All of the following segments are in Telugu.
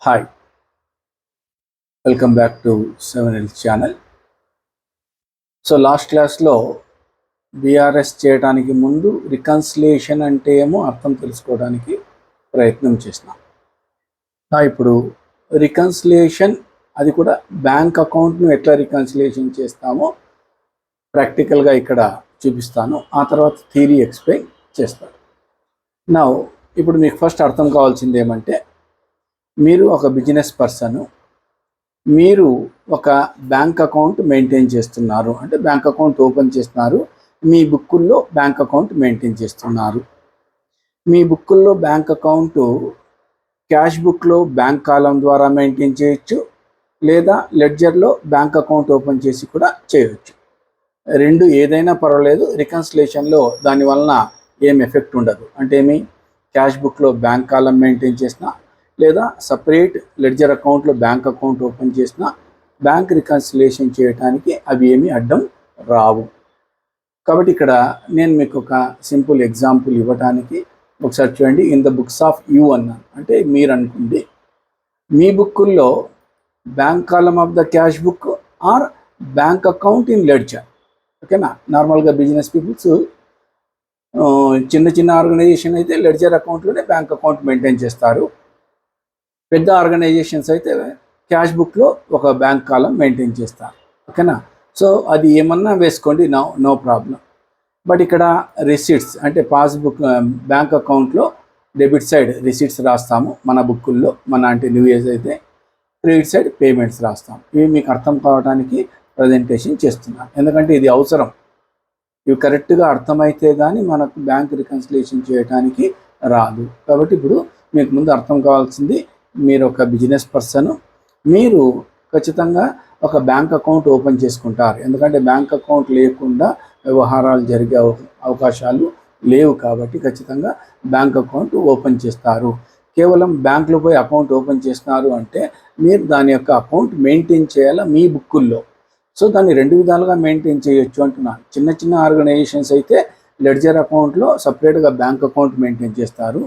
Hi, welcome back to 7L channel. So last క్లాస్లో బీఆర్ఎస్ చేయడానికి ముందు రికన్సిలియేషన్ అంటే ఏమో అర్థం తెలుసుకోవడానికి ప్రయత్నం చేసినాం. ఇప్పుడు రికన్సిలియేషన్, అది కూడా బ్యాంక్ అకౌంట్ను ఎట్లా రికన్సిలియేషన్ చేస్తామో ప్రాక్టికల్గా ఇక్కడ చూపిస్తాను. ఆ తర్వాత థియరీ ఎక్స్ప్లెయిన్ చేస్తాను. ఇప్పుడు మీకు ఫస్ట్ అర్థం కావాల్సింది ఏమంటే, మీరు ఒక బిజినెస్ పర్సన్, మీరు ఒక బ్యాంక్ అకౌంట్ మెయింటైన్ చేస్తున్నారు, అంటే బ్యాంక్ అకౌంట్ ఓపెన్ చేస్తున్నారు. మీ బుక్కుల్లో బ్యాంక్ అకౌంట్ మెయింటైన్ చేస్తున్నారు. మీ బుక్కుల్లో బ్యాంక్ అకౌంట్ క్యాష్ బుక్లో బ్యాంక్ కాలం ద్వారా మెయింటైన్ చేయొచ్చు, లేదా లెడ్జర్లో బ్యాంక్ అకౌంట్ ఓపెన్ చేసి కూడా చేయవచ్చు. రెండు ఏదైనా పర్వాలేదు. రికన్సిలేషన్లో దానివలన ఏం ఎఫెక్ట్ ఉండదు. అంటే ఏమి, క్యాష్ బుక్లో బ్యాంక్ కాలం మెయింటైన్ చేసినా, లేదా సపరేట్ లెడ్జర్ అకౌంట్లో బ్యాంక్ అకౌంట్ ఓపెన్ చేసిన బ్యాంక్ రికన్సిలేషన్ చేయడానికి అవి ఏమీ అడ్డం రావు. కాబట్టి ఇక్కడ నేను మీకు ఒక సింపుల్ ఎగ్జాంపుల్ ఇవ్వడానికి ఒకసారి చూడండి. In the books of you అన్నాను, అంటే మీరు అనుకుంది మీ బుక్కుల్లో bank column of the cash book or bank account in ledger. ఓకేనా? నార్మల్గా బిజినెస్ పీపుల్స్, చిన్న చిన్న ఆర్గనైజేషన్ అయితే లెడ్జర్ అకౌంట్లోనే బ్యాంక్ అకౌంట్ మెయింటైన్ చేస్తారు. పెద్ద ఆర్గనైజేషన్స్ అయితే క్యాష్ బుక్లో ఒక బ్యాంక్ కాలం మెయింటైన్ చేస్తారు. ఓకేనా? సో అది ఏమన్నా వేసుకోండి, నో ప్రాబ్లం. బట్ ఇక్కడ రిసీట్స్ అంటే పాస్బుక్, బ్యాంక్ అకౌంట్లో డెబిట్ సైడ్ రిసీట్స్ రాస్తాము మన బుక్కుల్లో. మన అంటే న్యూ ఇయర్స్ అయితే క్రెడిట్ సైడ్ పేమెంట్స్ రాస్తాము. ఇవి మీకు అర్థం కావడానికి ప్రజెంటేషన్ చేస్తున్నాను, ఎందుకంటే ఇది అవసరం. ఇవి కరెక్ట్గా అర్థమైతే కానీ మనకు బ్యాంక్ రికన్సిలేషన్ చేయడానికి రాదు. కాబట్టి ఇప్పుడు మీకు ముందు అర్థం కావాల్సింది, మీరు ఒక బిజినెస్ పర్సన్, మీరు ఖచ్చితంగా ఒక బ్యాంక్ అకౌంట్ ఓపెన్ చేసుకుంటారు. ఎందుకంటే బ్యాంక్ అకౌంట్ లేకుండా వ్యవహారాలు జరిగే అవకాశాలు లేవు. కాబట్టి ఖచ్చితంగా బ్యాంక్ అకౌంట్ ఓపెన్ చేస్తారు. కేవలం బ్యాంకులో పోయి అకౌంట్ ఓపెన్ చేస్తున్నారు అంటే మీరు దాని యొక్క అకౌంట్ మెయింటైన్ చేయాలా మీ బుక్కుల్లో. సో దాన్ని రెండు విధాలుగా మెయింటైన్ చేయొచ్చు అంటున్నాను. చిన్న చిన్న ఆర్గనైజేషన్స్ అయితే లెడ్జర్ అకౌంట్లో సపరేట్గా బ్యాంక్ అకౌంట్ మెయింటైన్ చేస్తారు.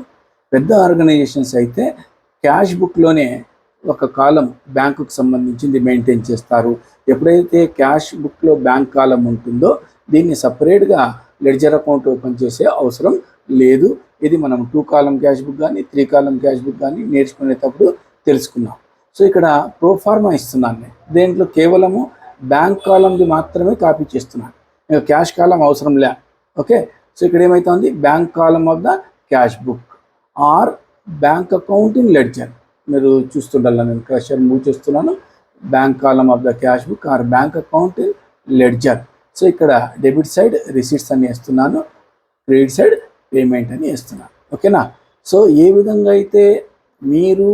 పెద్ద ఆర్గనైజేషన్స్ అయితే క్యాష్ బుక్లోనే ఒక కాలం బ్యాంకుకు సంబంధించింది మెయింటైన్ చేస్తారు. ఎప్పుడైతే క్యాష్ బుక్లో బ్యాంక్ కాలం ఉంటుందో దీన్ని సపరేట్గా లెడ్జర్ అకౌంట్ ఓపెన్ చేసే అవసరం లేదు. ఇది మనం 2 కాలం క్యాష్ బుక్ కానీ 3 కాలం క్యాష్ బుక్ కానీ నేర్చుకునేటప్పుడు తెలుసుకున్నాం. సో ఇక్కడ ప్రోఫార్మా ఇస్తున్నాను నేను. దేంట్లో కేవలము బ్యాంక్ కాలంది మాత్రమే కాపీ చేస్తున్నాను, క్యాష్ కాలం అవసరం లే. ఓకే? సో ఇక్కడ ఏమవుతుంది, bank column of the cash book or bank account in ledger. మీరు చూస్తుండాలి, నేను క్రషర్ మూవ్ చేస్తున్నాను. Bank column of the cash book or bank account in ledger. So ఇక్కడ డెబిట్ సైడ్ రిసీట్స్ అని వేస్తున్నాను, క్రెడిట్ సైడ్ పేమెంట్ అని వేస్తున్నాను. ఓకేనా? సో ఏ విధంగా అయితే మీరు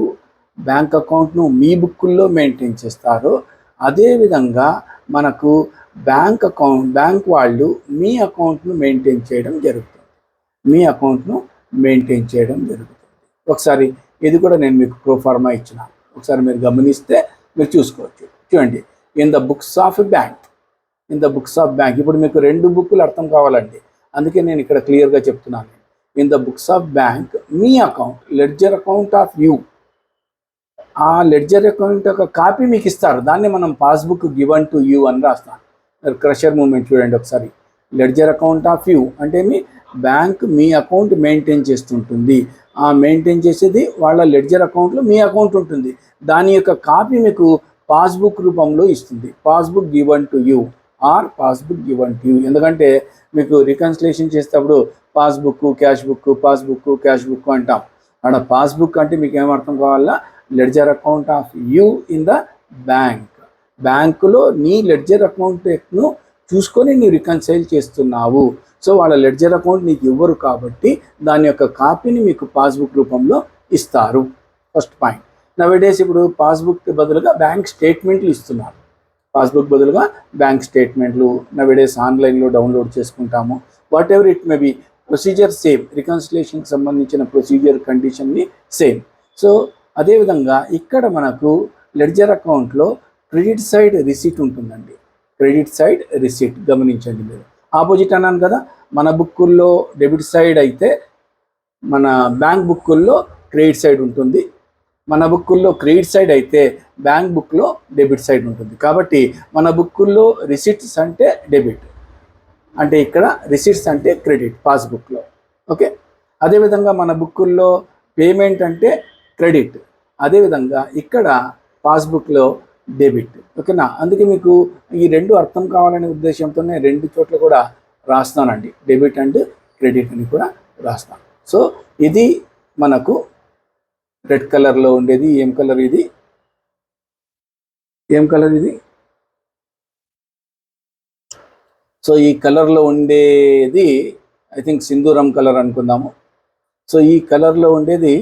బ్యాంక్ అకౌంట్ను మీ బుక్కుల్లో మెయింటైన్ చేస్తారో అదేవిధంగా మనకు బ్యాంక్ వాళ్ళు మీ అకౌంట్ను మెయింటైన్ చేయడం జరుగుతుంది. ఒకసారి ఇది కూడా నేను మీకు ప్రోఫార్మా ఇచ్చిన, ఒకసారి మీరు గమనిస్తే మీరు చూసుకోవచ్చు. చూడండి, in the books of bank. ఇప్పుడు మీకు 2 బుక్కులు అర్థం కావాలండి, అందుకే నేను ఇక్కడ క్లియర్గా చెప్తున్నాను. In the books of bank me account, ledger account of you, ఆ లెడ్జర్ అకౌంట్ యొక్క కాపీ మీకు ఇస్తారు. దాన్ని మనం పాస్బుక్ గివన్ టు యూ అని రాస్తాం. క్రషర్ మూమెంట్ చూడండి ఒకసారి. లెడ్జర్ అకౌంట్ ఆఫ్ యూ అంటే బ్యాంక్ మీ అకౌంట్ మెయింటైన్ చేస్తుంటుంది. ఆ మెయింటైన్ చేసేది వాళ్ళ లెడ్జర్ అకౌంట్లో మీ అకౌంట్ ఉంటుంది. దాని యొక్క కాపీ మీకు పాస్బుక్ రూపంలో ఇస్తుంది. Passbook given to you or passbook given to you. ఎందుకంటే మీకు రికన్సిలేషన్ చేసేటప్పుడు పాస్బుక్ క్యాష్ బుక్ అంటాం. అక్కడ పాస్బుక్ అంటే మీకు ఏమర్థం కావాలా, ledger account of you in the బ్యాంకులో నీ లెడ్జర్ అకౌంట్ను చూసుకొని నీవు రికన్సైల్ చేస్తున్నావు. సో వాళ్ళ లెడ్జర్ అకౌంట్ నీకు ఇవ్వరు కాబట్టి దాని యొక్క కాపీని మీకు పాస్బుక్ రూపంలో ఇస్తారు. First point. నవేడేస్ ఇప్పుడు పాస్బుక్ బదులుగా బ్యాంక్ స్టేట్మెంట్లు ఇస్తున్నారు. పాస్బుక్ బదులుగా బ్యాంక్ స్టేట్మెంట్లు నవేడేస్ ఆన్లైన్లో డౌన్లోడ్ చేసుకుంటాము. Whatever it may be, procedure same. రికన్సిలేషన్కి సంబంధించిన ప్రొసీజర్ కండిషన్ని సేమ్. సో అదేవిధంగా ఇక్కడ మనకు లెడ్జర్ అకౌంట్లో క్రెడిట్ సైడ్ రిసీట్ ఉంటుందండి. క్రెడిట్ సైడ్ రిసీట్ గమనించండి. మీరు ఆపోజిట్ అన్నాను కదా, మన బుక్కుల్లో డెబిట్ సైడ్ అయితే మన బ్యాంక్ బుక్కుల్లో క్రెడిట్ సైడ్ ఉంటుంది. మన బుక్కుల్లో క్రెడిట్ సైడ్ అయితే బ్యాంక్ బుక్లో డెబిట్ సైడ్ ఉంటుంది. కాబట్టి మన బుక్కుల్లో రిసిట్స్ అంటే డెబిట్, అంటే ఇక్కడ రిసిట్స్ అంటే క్రెడిట్ పాస్బుక్లో. ఓకే, అదేవిధంగా మన బుక్కుల్లో పేమెంట్ అంటే క్రెడిట్, అదేవిధంగా ఇక్కడ పాస్బుక్లో డెబిట్. ఓకేనా, అందుకే మీకు ఈ రెండు అర్థం కావాలనే ఉద్దేశంతోనే రెండు చోట్ల కూడా రాస్తానండి, డెబిట్ అండ్ క్రెడిట్ అని కూడా రాస్తాను. సో ఇది మనకు రెడ్ కలర్లో ఉండేది. ఏం కలర్ ఇది? ఏం కలర్ ఇది? సో ఈ కలర్లో ఉండేది ఐ థింక్ సింధూరం కలర్ అనుకుందాము. సో ఈ కలర్లో ఉండేది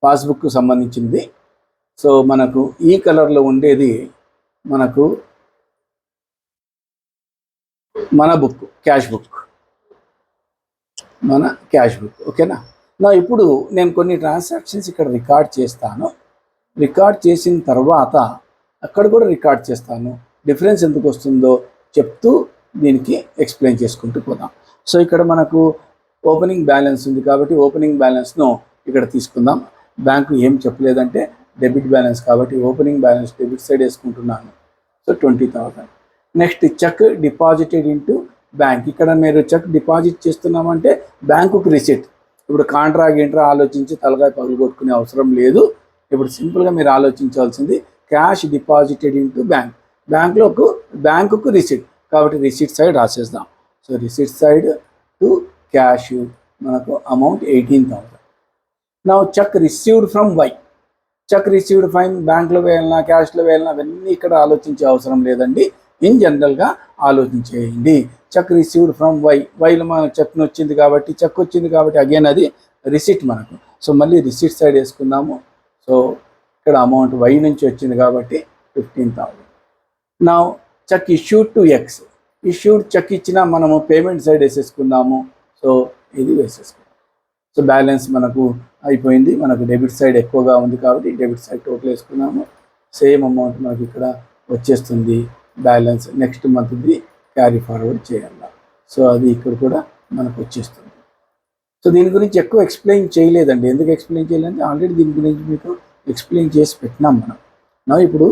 పాస్బుక్కు సంబంధించింది. సో మనకు ఈ కలర్లో ఉండేది మనకు మన బుక్, క్యాష్ బుక్, మన క్యాష్ బుక్. ఓకేనా, నా ఇప్పుడు నేను కొన్ని ట్రాన్సాక్షన్స్ ఇక్కడ రికార్డ్ చేస్తాను. రికార్డ్ చేసిన తర్వాత అక్కడ కూడా రికార్డ్ చేస్తాను. డిఫరెన్స్ ఎందుకు వస్తుందో చెప్తూ దీనికి ఎక్స్ప్లెయిన్ చేసుకుంటూ పోదాం. సో ఇక్కడ మనకు ఓపెనింగ్ బ్యాలెన్స్ ఉంది కాబట్టి ఓపెనింగ్ బ్యాలెన్స్ను ఇక్కడ తీసుకుందాం. బ్యాంకు ఏం చెప్పలేదంటే డెబిట్ బ్యాలెన్స్ కాబట్టి ఓపెనింగ్ బ్యాలెన్స్ డెబిట్ సైడ్ వేసుకుంటున్నాను. So 20,000. Next cheque deposited into bank. ఇక్కడ మీరు చెక్ డిపాజిట్ చేస్తున్నామంటే బ్యాంకుకు రిసిట్. ఇప్పుడు కాంట్రా గింట్రా ఆలోచించి తలకాయ పగులు కొట్టుకునే అవసరం లేదు. ఇప్పుడు సింపుల్గా మీరు ఆలోచించాల్సింది క్యాష్ డిపాజిటెడ్ ఇంటూ బ్యాంక్, బ్యాంకుకు రిసిట్ కాబట్టి రిసిట్ సైడ్ రాసేద్దాం. So receipt side to cash మనకు అమౌంట్ 18,000. నా cheque received from Y. Cheque received from బ్యాంక్లో వేయాలన్నా క్యాష్లో వేయాలన్నా అవన్నీ ఇక్కడ ఆలోచించే అవసరం లేదండి. ఇన్ జనరల్గా ఆలోచించేయండి. చెక్ రిసీవ్డ్ ఫ్రమ్ వై, వైలో మన చెక్ వచ్చింది కాబట్టి అగైన్ అది రిసిట్ మనకు. సో మళ్ళీ రిసిట్ సైడ్ వేసుకుందాము. సో ఇక్కడ అమౌంట్ వై నుంచి వచ్చింది కాబట్టి 15,000. నా cheque issued to X. Issued cheque ఇచ్చినా మనము పేమెంట్ సైడ్ వేసేసుకుందాము. సో ఇది వేసేసుకుందాం. సో బ్యాలెన్స్ మనకు అయిపోయింది. మనకు డెబిట్ సైడ్ ఎక్కువగా ఉంది కాబట్టి డెబిట్ సైడ్ టోటల్ వేసుకున్నాము. సేమ్ అమౌంట్ మనకి ఇక్కడ వచ్చేస్తుంది బ్యాలెన్స్. నెక్స్ట్ మంత్ది క్యారీ ఫార్వర్డ్ చేయాలి. సో అది ఇక్కడ కూడా మనకు వచ్చేస్తుంది. సో దీని గురించి ఎక్కువ ఎక్స్ప్లెయిన్ చేయలేదండి. ఎందుకు ఎక్స్ప్లెయిన్ చేయలేదంటే ఆల్రెడీ దీని గురించి మీకు ఎక్స్ప్లెయిన్ చేసి పెట్టినాం మనం. నా ఇప్పుడు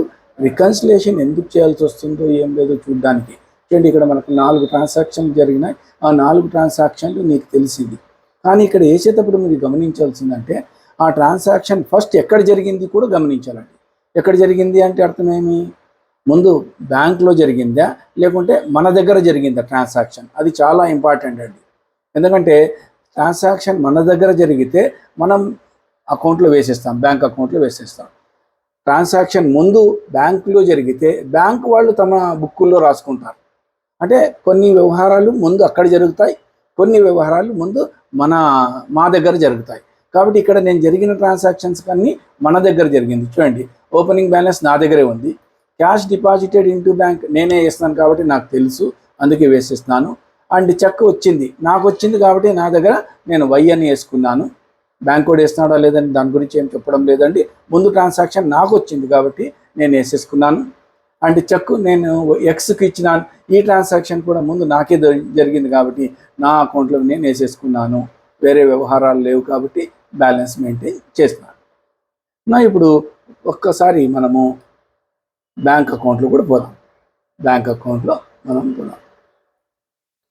రికన్సిలేషన్ ఎందుకు చేయాల్సి వస్తుందో ఏం లేదో చూడడానికి. చూడండి, ఇక్కడ మనకు 4 ట్రాన్సాక్షన్లు జరిగినాయి. ఆ 4 ట్రాన్సాక్షన్లు నీకు తెలిసింది. కానీ ఇక్కడ వేసేటప్పుడు మీరు గమనించాల్సిందంటే ఆ ట్రాన్సాక్షన్ ఫస్ట్ ఎక్కడ జరిగింది కూడా గమనించాలండి. ఎక్కడ జరిగింది అంటే అర్థమేమి? ముందు బ్యాంక్లో జరిగిందా లేకుంటే మన దగ్గర జరిగిందా ట్రాన్సాక్షన్? అది చాలా ఇంపార్టెంట్ అండి. ఎందుకంటే ట్రాన్సాక్షన్ మన దగ్గర జరిగితే మనం అకౌంట్లో వేసేస్తాం, బ్యాంక్ అకౌంట్లో వేసేస్తాం. ట్రాన్సాక్షన్ ముందు బ్యాంకులో జరిగితే బ్యాంకు వాళ్ళు తమ బుక్కుల్లో రాసుకుంటారు. అంటే కొన్ని వ్యవహారాలు ముందు అక్కడ జరుగుతాయి, కొన్ని వ్యవహారాలు ముందు మా దగ్గర జరుగుతాయి. కాబట్టి ఇక్కడ నేను జరిగిన ట్రాన్సాక్షన్స్ అన్నీ మన దగ్గర జరిగింది. చూడండి, ఓపెనింగ్ బ్యాలెన్స్ నా దగ్గరే ఉంది. క్యాష్ డిపాజిటెడ్ ఇంటూ బ్యాంక్ నేనే వేస్తాను కాబట్టి నాకు తెలుసు, అందుకే వేసేస్తున్నాను. అండ్ చెక్ వచ్చింది, నాకు వచ్చింది కాబట్టి నా దగ్గర నేను వై అని వేసుకున్నాను. బ్యాంక్ కూడా వేస్తున్నాడా లేదని దాని గురించి ఏం చెప్పడం లేదండి. ముందు ట్రాన్సాక్షన్ నాకు వచ్చింది కాబట్టి నేను వేసేసుకున్నాను. అండ్ చెక్ నేను ఎక్స్కి ఇచ్చినాను. ఈ ట్రాన్సాక్షన్ కూడా ముందు నాకే జరిగింది కాబట్టి నా అకౌంట్లో నేను వేసేసుకున్నాను. వేరే వ్యవహారాలు లేవు కాబట్టి బ్యాలెన్స్ మెయింటైన్ చేస్తున్నాను. నా ఇప్పుడు ఒక్కసారి మనము బ్యాంక్ అకౌంట్లో కూడా పోదాం. బ్యాంక్ అకౌంట్లో మనం పోదాం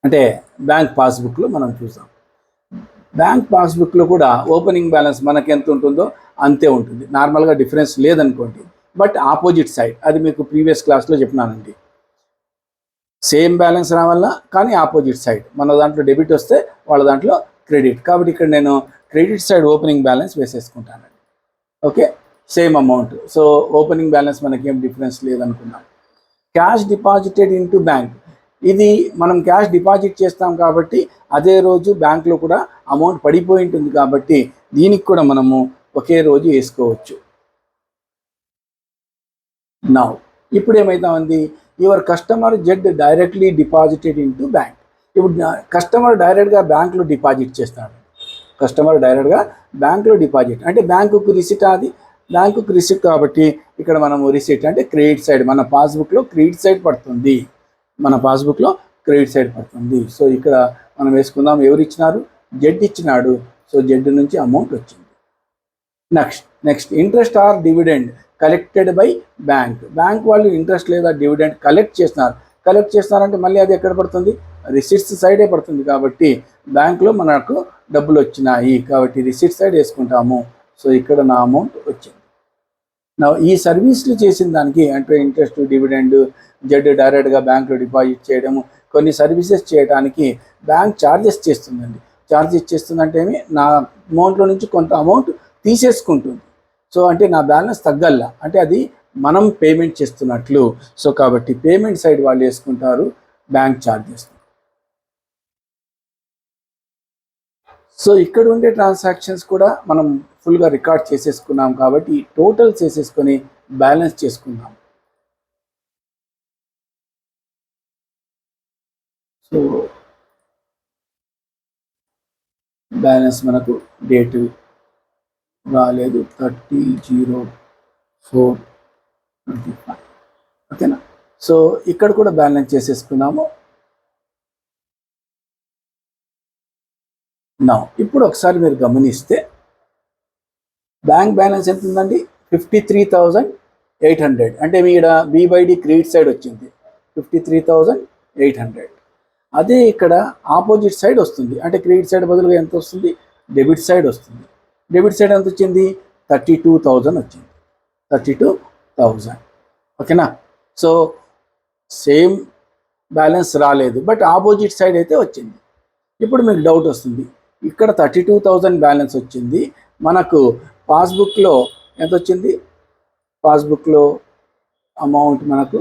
అంటే బ్యాంక్ పాస్బుక్లో మనం చూసాం. బ్యాంక్ పాస్బుక్లో కూడా ఓపెనింగ్ బ్యాలెన్స్ మనకి ఎంత ఉంటుందో అంతే ఉంటుంది. నార్మల్గా డిఫరెన్స్ లేదనుకోండి, బట్ ఆపోజిట్ సైడ్, అది మీకు ప్రీవియస్ క్లాస్లో చెప్పినానండి. సేమ్ బ్యాలెన్స్ రావాలా కానీ ఆపోజిట్ సైడ్, మన దాంట్లో డెబిట్ వస్తే వాళ్ళ దాంట్లో క్రెడిట్. కాబట్టి ఇక్కడ నేను క్రెడిట్ సైడ్ ఓపెనింగ్ బ్యాలెన్స్ వేసేసుకుంటానండి. Okay, same amount. So opening balance మనకేం డిఫరెన్స్ లేదనుకున్నాం. క్యాష్ డిపాజిటెడ్ ఇంటూ బ్యాంక్, ఇది మనం క్యాష్ డిపాజిట్ చేస్తాం కాబట్టి అదే రోజు బ్యాంక్లో కూడా అమౌంట్ పడిపోయి ఉంటుంది కాబట్టి దీనికి కూడా మనము ఒకే రోజు వేసుకోవచ్చు. నౌ ఇప్పుడు ఏమైతుంది, your customer Z directly deposited into bank. ఇప్పుడు కస్టమర్ డైరెక్ట్గా బ్యాంక్లో డిపాజిట్ చేస్తాడు. కస్టమర్ డైరెక్ట్గా బ్యాంక్లో డిపాజిట్ అంటే బ్యాంకుకు రిసిట్, అది బ్యాంకుకు రిసిట్ కాబట్టి ఇక్కడ మనము రిసిట్ అంటే క్రెడిట్ సైడ్, మన పాస్బుక్లో క్రెడిట్ సైడ్ పడుతుంది, మన పాస్బుక్లో క్రెడిట్ సైడ్ పడుతుంది. సో ఇక్కడ మనం వేసుకుందాం, ఎవరు ఇచ్చినారు, జెడ్ ఇచ్చినాడు. సో జెడ్ నుంచి అమౌంట్ వచ్చింది. Next interest or dividend collected by bank వాళ్ళు ఇంట్రెస్ట్ లేదా డివిడెండ్ కలెక్ట్ చేస్తున్నారంటే మళ్ళీ అది ఎక్కడ పడుతుంది, రిసిట్స్ సైడే పడుతుంది. కాబట్టి బ్యాంక్లో మనకు డబ్బులు వచ్చినాయి కాబట్టి రిసిట్ సైడ్ వేసుకుంటాము. సో ఇక్కడ నా అమౌంట్ వచ్చింది. నా ఈ సర్వీస్లు చేసిన దానికి అంటే ఇంట్రెస్ట్, డివిడెండ్, జడ్ డైరెక్ట్గా బ్యాంక్లో డిపాజిట్ చేయడము, కొన్ని సర్వీసెస్ చేయడానికి బ్యాంక్ ఛార్జెస్ చేస్తుందండి. ఛార్జెస్ చేస్తుందంటే నా అమౌంట్లో నుంచి కొంత అమౌంట్ తీసేసుకుంటుంది. సో అంటే నా బ్యాలెన్స్ తగ్గల్లా, అంటే అది మనం పేమెంట్ చేస్తున్నట్లు. సో కాబట్టి పేమెంట్ సైడ్ వాళ్ళు వేసుకుంటారు బ్యాంక్ ఛార్జెస్. సో ఇక్కడ ఉండే ట్రాన్సాక్షన్స్ కూడా మనం ఫుల్గా రికార్డ్ చేసేసుకున్నాం కాబట్టి టోటల్స్ వేసేసుకొని బ్యాలెన్స్ చేసుకున్నాం. సో బ్యాలెన్స్ మనకు డేటు రాలేదు 30/04/25 ఓకేనా. సో ఇక్కడ కూడా బ్యాలెన్స్ చేసేసుకున్నాము. నా ఇప్పుడు ఒకసారి మీరు గమనిస్తే బ్యాంక్ బ్యాలెన్స్ ఎంత ఉందండి, 53,800. అంటే మీ ఇక్కడ బీబైడి క్రెడిట్ సైడ్ వచ్చింది 53,800. అదే ఇక్కడ ఆపోజిట్ సైడ్ వస్తుంది, అంటే క్రెడిట్ సైడ్ బదులుగా ఎంత వస్తుంది, డెబిట్ సైడ్ వస్తుంది. డెబిట్ సైడ్ ఎంత వచ్చింది, 32,000 వచ్చింది, 32,000 ఓకేనా. సో సేమ్ బ్యాలెన్స్ రాలేదు, బట్ ఆపోజిట్ సైడ్ అయితే వచ్చింది. ఇప్పుడు మీకు డౌట్ వస్తుంది, ఇక్కడ 32,000 బ్యాలెన్స్ వచ్చింది, మనకు పాస్బుక్లో ఎంత వచ్చింది, పాస్బుక్లో అమౌంట్ మనకు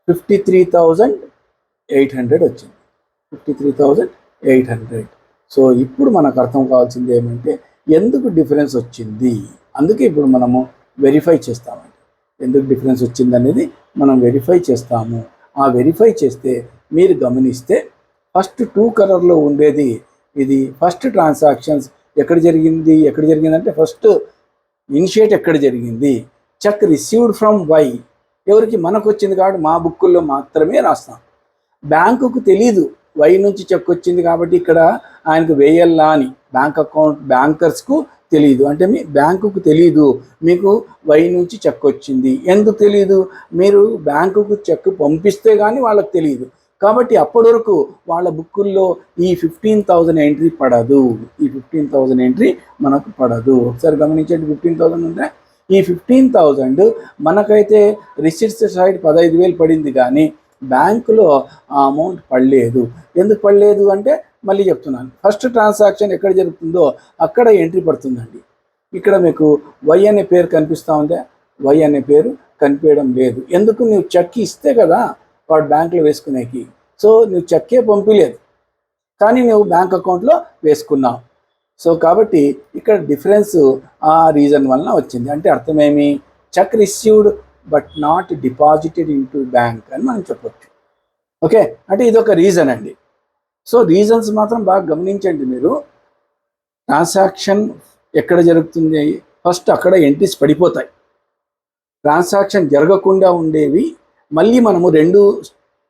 53,800 వచ్చింది, 53,800. సో ఇప్పుడు మనకు అర్థం కావాల్సింది ఏమంటే ఎందుకు డిఫరెన్స్ వచ్చింది, అందుకే ఇప్పుడు మనము వెరిఫై చేస్తామండి. ఎందుకు డిఫరెన్స్ వచ్చింది అనేది మనం వెరిఫై చేస్తాము. ఆ వెరిఫై చేస్తే మీరు గమనిస్తే ఫస్ట్ 2 కలర్లో ఉండేది ఇది ఫస్ట్ ట్రాన్సాక్షన్స్ ఎక్కడ జరిగిందంటే ఫస్ట్ ఇనిషియేట్ ఎక్కడ జరిగింది, చెక్ రిసీవ్డ్ ఫ్రమ్ వై, ఎవరికి మనకు వచ్చింది కాబట్టి మా బుక్కుల్లో మాత్రమే రాస్తాం. బ్యాంకుకు తెలీదు వై నుంచి చెక్ వచ్చింది కాబట్టి ఇక్కడ ఆయనకు వేయాలా అని బ్యాంకర్స్కు తెలియదు. అంటే మీ బ్యాంకుకు తెలీదు మీకు వై నుంచి చెక్ వచ్చింది. ఎందుకు తెలీదు, మీరు బ్యాంకుకు చెక్ పంపిస్తే కానీ వాళ్ళకి తెలియదు. కాబట్టి అప్పటి వరకు వాళ్ళ బుక్కుల్లో ఈ 15,000 ఎంట్రీ పడదు, ఈ 15,000 ఎంట్రీ మనకు పడదు. ఒకసారి గమనించండి, 15,000 ఉంటే ఈ 15,000 మనకైతే రిసిట్స్ సైడ్ 15,000 పడింది కానీ బ్యాంకులో ఆ అమౌంట్ పడలేదు. ఎందుకు పడలేదు అంటే మళ్ళీ చెప్తున్నాను, ఫస్ట్ ట్రాన్సాక్షన్ ఎక్కడ జరుగుతుందో అక్కడ ఎంట్రీ పడుతుందండి. ఇక్కడ మీకు వై అనే పేరు కనిపిస్తూ ఉందే, వై అనే పేరు కనిపించడం లేదు. ఎందుకు, నువ్వు చెక్ ఇస్తే కదా వాడు బ్యాంకులో వేసుకునేకి. సో నువ్వు చెక్కే పంపించలేదు కానీ నువ్వు బ్యాంక్ అకౌంట్లో వేసుకున్నావు. సో కాబట్టి ఇక్కడ డిఫరెన్స్ ఆ రీజన్ వలన వచ్చింది. అంటే అర్థమేమి, cheque received but not deposited into bank అని మనం చెప్పొచ్చు. ఓకే, అంటే ఇదొక రీజన్ అండి. సో రీజన్స్ మాత్రం బాగా గమనించండి మీరు. ట్రాన్సాక్షన్ ఎక్కడ జరుగుతుంది, ఫస్ట్ అక్కడ ఎంట్రీస్ పడిపోతాయి. ట్రాన్సాక్షన్ జరగకుండా ఉండేవి మళ్ళీ మనము 2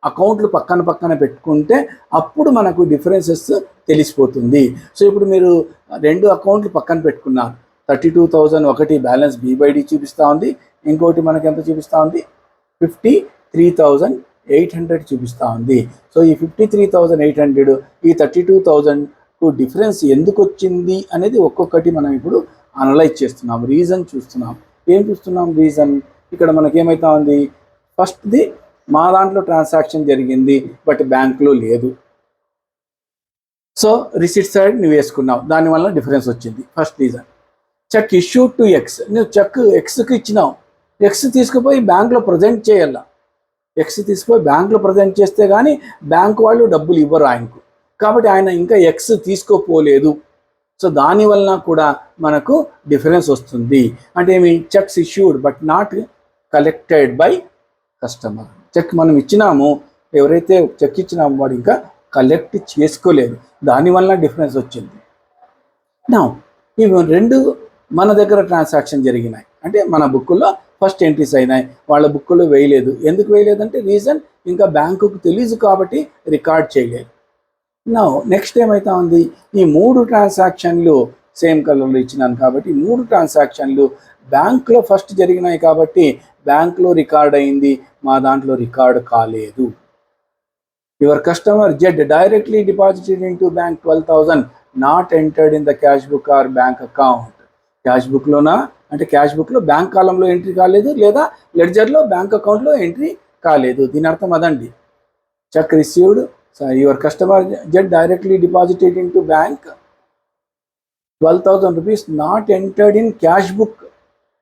అకౌంట్లు పక్కన పెట్టుకుంటే అప్పుడు మనకు డిఫరెన్సెస్ తెలిసిపోతుంది. సో ఇప్పుడు మీరు 2 అకౌంట్లు పక్కన పెట్టుకున్నారు, 32,000 ఒకటి బ్యాలెన్స్ బీబైడి చూపిస్తూ ఉంది, ఇంకోటి మనకి ఎంత చూపిస్తూ ఉంది, 53,800 చూపిస్తూ ఉంది. సో ఈ 53,800 ఈ 32,000కు డిఫరెన్స్ ఎందుకు వచ్చింది అనేది ఒక్కొక్కటి మనం ఇప్పుడు అనలైజ్ చేస్తున్నాం, రీజన్ చూస్తున్నాం. ఏం చూస్తున్నాం రీజన్, ఇక్కడ మనకేమవుతా ఉంది, ఫస్ట్ది మా దాంట్లో ట్రాన్సాక్షన్ జరిగింది బట్ బ్యాంకులో లేదు. సో రిసిట్ సైడ్ నువ్వు వేసుకున్నావు, దానివల్ల డిఫరెన్స్ వచ్చింది, first reason. Cheque issued to X, నువ్వు చెక్ ఎక్స్కి ఇచ్చినావు, ఎక్స్ తీసుకుపోయి బ్యాంకులో ప్రజెంట్ చేయాల, ఎక్స్ తీసుకుపోయి బ్యాంకులో ప్రజెంట్ చేస్తే కానీ బ్యాంకు వాళ్ళు డబ్బులు ఇవ్వరు ఆయనకు. కాబట్టి ఆయన ఇంకా ఎక్స్ తీసుకోపోలేదు. సో దానివలన కూడా మనకు డిఫరెన్స్ వస్తుంది. అంటే ఏమి, cheques issued but not collected by customer. Cheque మనం ఇచ్చినాము, ఎవరైతే చెక్ ఇచ్చినామో వాడు ఇంకా కలెక్ట్ చేసుకోలేదు, దానివల్ల డిఫరెన్స్ వచ్చింది. నా ఇవి 2 మన దగ్గర ట్రాన్సాక్షన్ జరిగినాయి, అంటే మన బుక్కుల్లో ఫస్ట్ ఎంట్రీస్ అయినాయి, వాళ్ళ బుక్కుల్లో వేయలేదు. ఎందుకు వేయలేదంటే రీజన్ ఇంకా బ్యాంకుకు తెలియదు కాబట్టి రికార్డ్ చేయలేదు. నా నెక్స్ట్ ఏమైతా ఉంది, ఈ 3 ట్రాన్సాక్షన్లు సేమ్ కలర్లో ఇచ్చినాను కాబట్టి 3 ట్రాన్సాక్షన్లు బ్యాంక్లో ఫస్ట్ జరిగినాయి కాబట్టి బ్యాంక్లో రికార్డ్ అయింది, మా దాంట్లో రికార్డ్ కాలేదు. Your customer Z directly deposited in to bank 12,000 not entered in the cash book or bank account. Cash బుక్లోనా అంటే క్యాష్ బుక్లో బ్యాంక్ కాలంలో ఎంట్రీ కాలేదు, లేదా లెడ్జర్లో బ్యాంక్ అకౌంట్లో ఎంట్రీ కాలేదు. దీని అర్థం అదండి. Check received, your customer Z directly deposited in to bank 12,000 rupees not entered in cash book.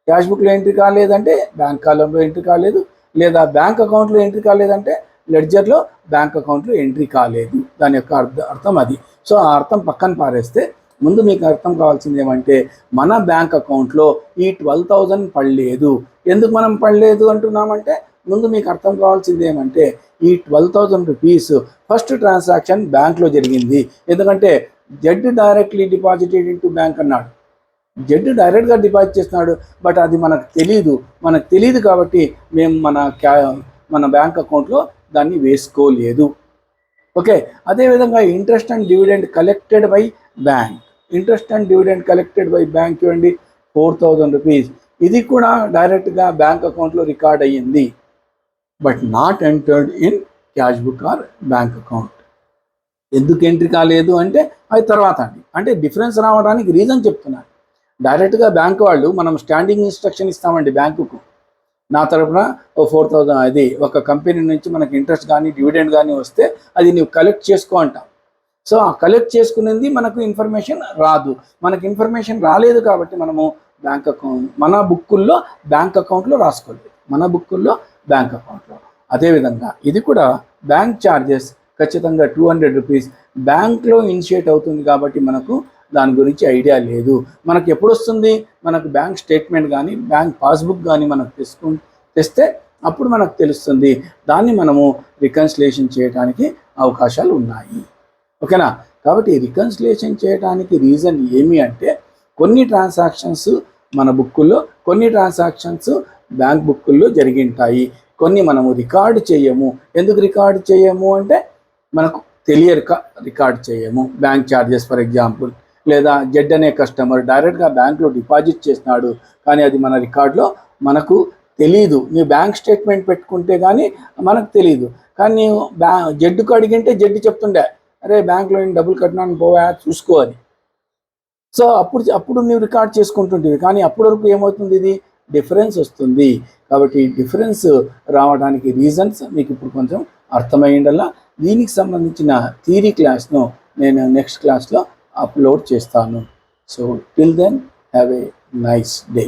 Cash బుక్లో ఎంట్రీ కాలేదంటే బ్యాంక్ కాలంలో ఎంట్రీ కాలేదు, లేదా బ్యాంక్ అకౌంట్లో ఎంట్రీ కాలేదంటే లెడ్జర్లో బ్యాంక్ అకౌంట్లో ఎంట్రీ కాలేదు. దాని యొక్క అర్థం అది. సో ఆ అర్థం పక్కన పారేస్తే ముందు మీకు అర్థం కావాల్సింది ఏమంటే మన బ్యాంక్ అకౌంట్లో ఈ 12,000 పడలేదు. ఎందుకు మనం పడలేదు అంటున్నామంటే ముందు మీకు అర్థం కావాల్సింది ఏమంటే ఈ 12,000 rupees ఫస్ట్ ట్రాన్సాక్షన్ బ్యాంక్లో జరిగింది. ఎందుకంటే Z directly deposited in to bank అన్నాడు. జెడ్ డైరెక్ట్గా డిపాజిట్ చేస్తున్నాడు, బట్ అది మనకు తెలియదు కాబట్టి మేము మన బ్యాంక్ అకౌంట్లో దాన్ని వేసుకోలేదు. ఓకే, అదేవిధంగా interest and dividend collected by bank. Interest and dividend collected by bank చూడండి 4,000 rupees. ఇది కూడా డైరెక్ట్గా బ్యాంక్ అకౌంట్లో రికార్డ్ అయ్యింది, but not entered in cash book or bank account. ఎందుకు ఎంట్రీ కాలేదు అంటే అది తర్వాత అంటే డిఫరెన్స్ రావడానికి రీజన్ చెప్తున్నాను. డైరెక్ట్గా బ్యాంక్ వాళ్ళు మనం స్టాండింగ్ ఇన్స్ట్రక్షన్ ఇస్తామండి బ్యాంకుకు, నా తరఫున 4,000 అది ఒక కంపెనీ నుంచి మనకి ఇంట్రెస్ట్ కానీ డివిడెండ్ కానీ వస్తే అది నువ్వు కలెక్ట్ చేసుకో అంటాం. సో ఆ కలెక్ట్ చేసుకునేది మనకు ఇన్ఫర్మేషన్ రాదు. మనకు ఇన్ఫర్మేషన్ రాలేదు కాబట్టి మనము బ్యాంక్ అకౌంట్ మన బుక్కుల్లో బ్యాంక్ అకౌంట్లో రాసుకోలేదు, మన బుక్కుల్లో బ్యాంక్ అకౌంట్లో. అదేవిధంగా ఇది కూడా బ్యాంక్ ఛార్జెస్ ఖచ్చితంగా 200 rupees బ్యాంక్లో ఇనిషియేట్ అవుతుంది కాబట్టి మనకు దాని గురించి ఐడియా లేదు. మనకు ఎప్పుడు వస్తుంది, మనకు బ్యాంక్ స్టేట్మెంట్ కానీ బ్యాంక్ పాస్బుక్ కానీ మనకు తెస్తే అప్పుడు మనకు తెలుస్తుంది. దాన్ని మనము రికన్సిలేషన్ చేయడానికి అవకాశాలు ఉన్నాయి. ఓకేనా? కాబట్టి రికన్సిలేషన్ చేయడానికి రీజన్ ఏమి అంటే కొన్ని ట్రాన్సాక్షన్స్ మన బుక్కుల్లో, కొన్ని ట్రాన్సాక్షన్స్ బ్యాంక్ బుక్కుల్లో జరిగింటాయి, కొన్ని మనము రికార్డు చేయము. ఎందుకు రికార్డు చేయము అంటే మనకు తెలియక రికార్డ్ చేయము. బ్యాంక్ ఛార్జెస్ ఫర్ ఎగ్జాంపుల్, లేదా జెడ్ అనే కస్టమర్ డైరెక్ట్గా బ్యాంక్లో డిపాజిట్ చేసినాడు కానీ అది మన రికార్డులో మనకు తెలీదు. నీవు బ్యాంక్ స్టేట్మెంట్ పెట్టుకుంటే కానీ మనకు తెలీదు. కానీ నీవు జెడ్డుకు అడిగింటే జెడ్ చెప్తుండే, అరే బ్యాంక్లో నేను డబ్బులు కట్టినాను పోవా చూసుకో అని. సో అప్పుడు నీవు రికార్డ్ చేసుకుంటుంటేవి, కానీ అప్పటి వరకు ఏమవుతుంది, ఇది డిఫరెన్స్ వస్తుంది. కాబట్టి డిఫరెన్స్ రావడానికి రీజన్స్ మీకు ఇప్పుడు కొంచెం అర్థమైండల్లా. దీనికి సంబంధించిన థియరీ క్లాస్ను నేను నెక్స్ట్ క్లాస్లో అప్లోడ్ చేస్తాను. So till then have a nice day.